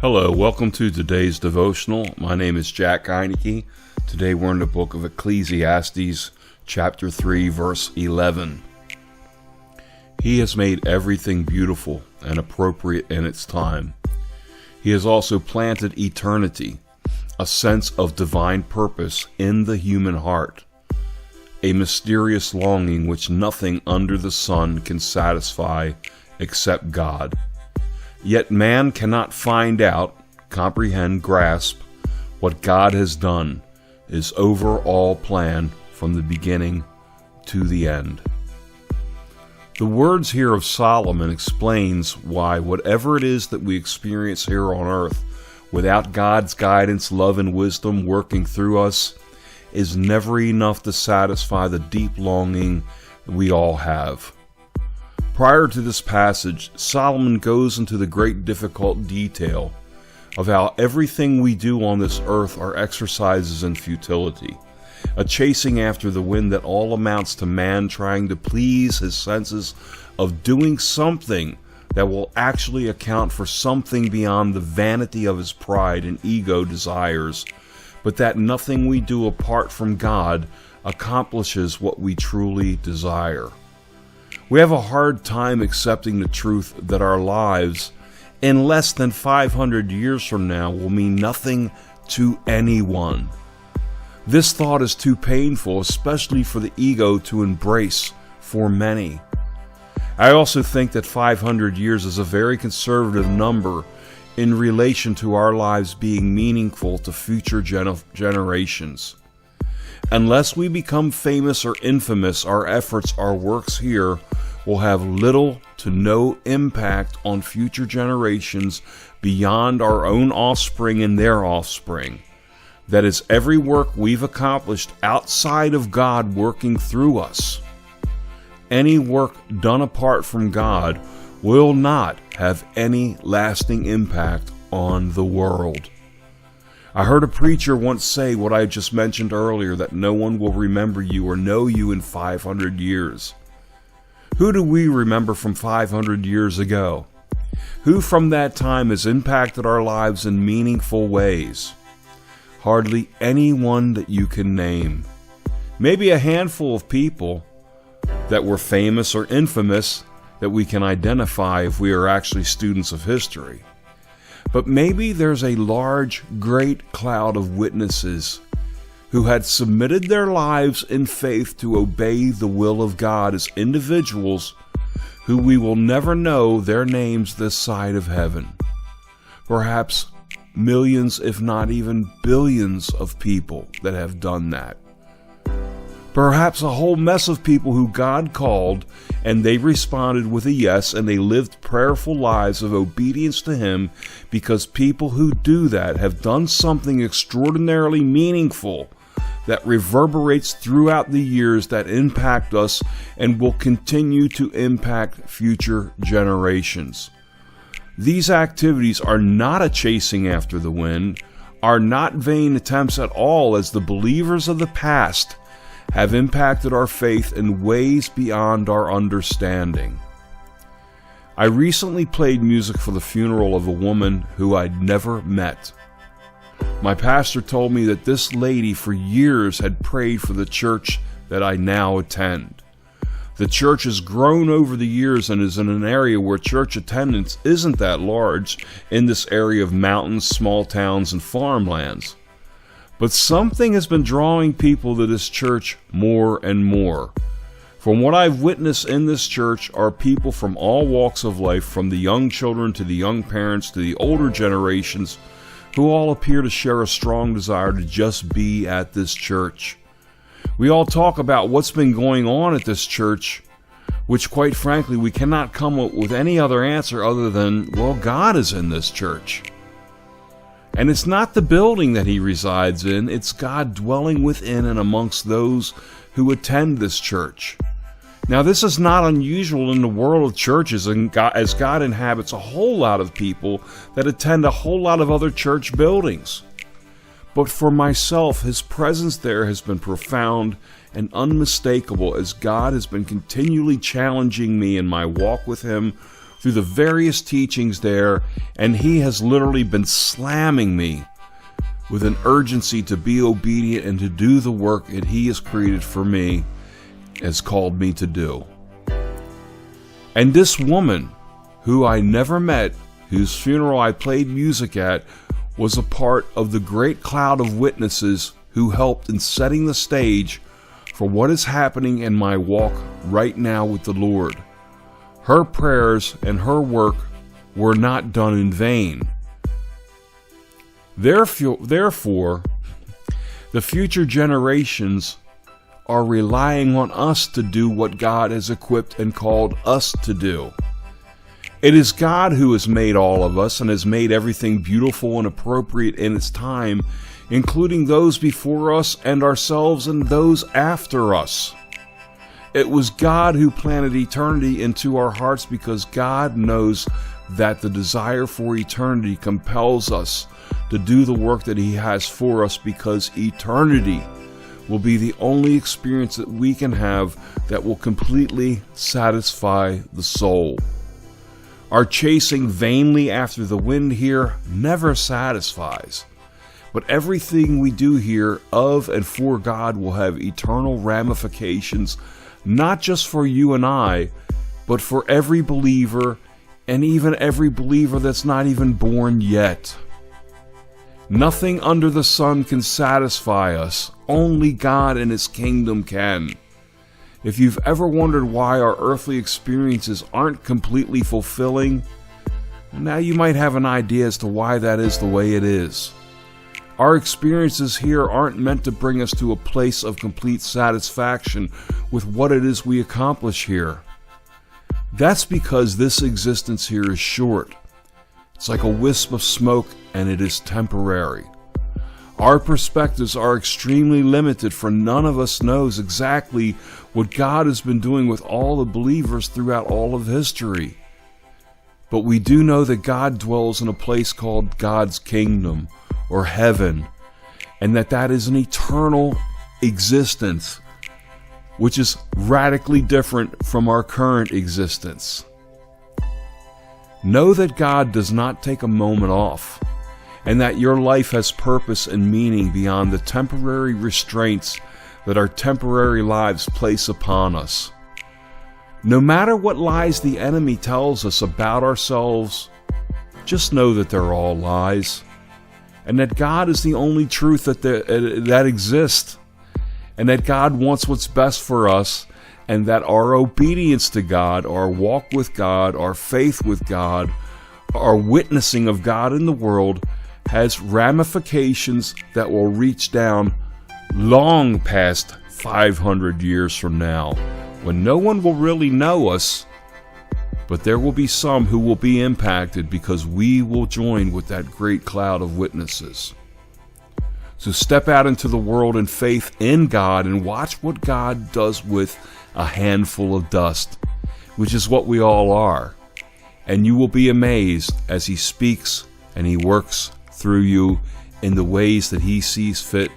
Hello, welcome to today's Devotional. My name is Jack Heineke. Today we're in the book of Ecclesiastes, chapter 3, verse 11. He has made everything beautiful and appropriate in its time. He has also planted eternity, a sense of divine purpose in the human heart, a mysterious longing which nothing under the sun can satisfy except God. Yet man cannot find out, comprehend, grasp what God has done, his overall plan from the beginning to the end. The words here of Solomon explains why whatever it is that we experience here on earth, without God's guidance, love, and wisdom working through us, is never enough to satisfy the deep longing we all have. Prior to this passage, Solomon goes into the great difficult detail of how everything we do on this earth are exercises in futility, a chasing after the wind that all amounts to man trying to please his senses of doing something that will actually account for something beyond the vanity of his pride and ego desires, but that nothing we do apart from God accomplishes what we truly desire. We have a hard time accepting the truth that our lives in less than 500 years from now will mean nothing to anyone. This thought is too painful, especially for the ego to embrace for many. I also think that 500 years is a very conservative number in relation to our lives being meaningful to future generations. Unless we become famous or infamous, our efforts, our works here will have little to no impact on future generations beyond our own offspring and their offspring. That is, every work we've accomplished outside of God working through us. Any work done apart from God will not have any lasting impact on the world. I heard a preacher once say what I just mentioned earlier, that no one will remember you or know you in 500 years. Who do we remember from 500 years ago? Who from that time has impacted our lives in meaningful ways? Hardly anyone that you can name. Maybe a handful of people that were famous or infamous that we can identify if we are actually students of history. But maybe there's a large, great cloud of witnesses who had submitted their lives in faith to obey the will of God as individuals who we will never know their names this side of heaven. Perhaps millions, if not even billions of people that have done that. Perhaps a whole mess of people who God called and they responded with a yes, and they lived prayerful lives of obedience to Him, because people who do that have done something extraordinarily meaningful that reverberates throughout the years, that impact us and will continue to impact future generations. These activities are not a chasing after the wind, are not vain attempts at all, as the believers of the past have impacted our faith in ways beyond our understanding. I recently played music for the funeral of a woman who I'd never met. My pastor told me that this lady for years had prayed for the church that I now attend. The church has grown over the years and is in an area where church attendance isn't that large in this area of mountains, small towns, and farmlands. But something has been drawing people to this church more and more. From what I've witnessed in this church are people from all walks of life, from the young children to the young parents to the older generations, who all appear to share a strong desire to just be at this church. We all talk about what's been going on at this church, which quite frankly we cannot come up with any other answer other than, well, God is in this church. And it's not the building that He resides in, it's God dwelling within and amongst those who attend this church. Now, this is not unusual in the world of churches, and as God inhabits a whole lot of people that attend a whole lot of other church buildings. But for myself, His presence there has been profound and unmistakable, as God has been continually challenging me in my walk with Him through the various teachings there, and He has literally been slamming me with an urgency to be obedient and to do the work that He has created for me, has called me to do. And this woman, who I never met, whose funeral I played music at, was a part of the great cloud of witnesses who helped in setting the stage for what is happening in my walk right now with the Lord. Her prayers and her work were not done in vain. Therefore, the future generations are relying on us to do what God has equipped and called us to do. It is God who has made all of us and has made everything beautiful and appropriate in its time, including those before us and ourselves and those after us. It was God who planted eternity into our hearts because God knows that the desire for eternity compels us to do the work that He has for us, because eternity will be the only experience that we can have that will completely satisfy the soul. Our chasing vainly after the wind here never satisfies. But everything we do here of and for God will have eternal ramifications, not just for you and I, but for every believer, and even every believer that's not even born yet. Nothing under the sun can satisfy us. Only God and His kingdom can. If you've ever wondered why our earthly experiences aren't completely fulfilling, now you might have an idea as to why that is the way it is. Our experiences here aren't meant to bring us to a place of complete satisfaction with what it is we accomplish here. That's because this existence here is short. It's like a wisp of smoke, and it is temporary. Our perspectives are extremely limited, for none of us knows exactly what God has been doing with all the believers throughout all of history. But we do know that God dwells in a place called God's kingdom, or heaven, and that is an eternal existence, which is radically different from our current existence. Know that God does not take a moment off, and that your life has purpose and meaning beyond the temporary restraints that our temporary lives place upon us. No matter what lies the enemy tells us about ourselves, just know that they're all lies, and that God is the only truth that exists, and that God wants what's best for us, and that our obedience to God, our walk with God, our faith with God, our witnessing of God in the world has ramifications that will reach down long past 500 years from now, when no one will really know us, but there will be some who will be impacted because we will join with that great cloud of witnesses. So step out into the world in faith in God and watch what God does with a handful of dust, which is what we all are. And you will be amazed as He speaks and He works through you in the ways that He sees fit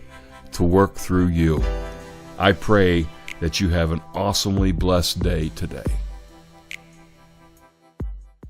to work through you. I pray that you have an awesomely blessed day today.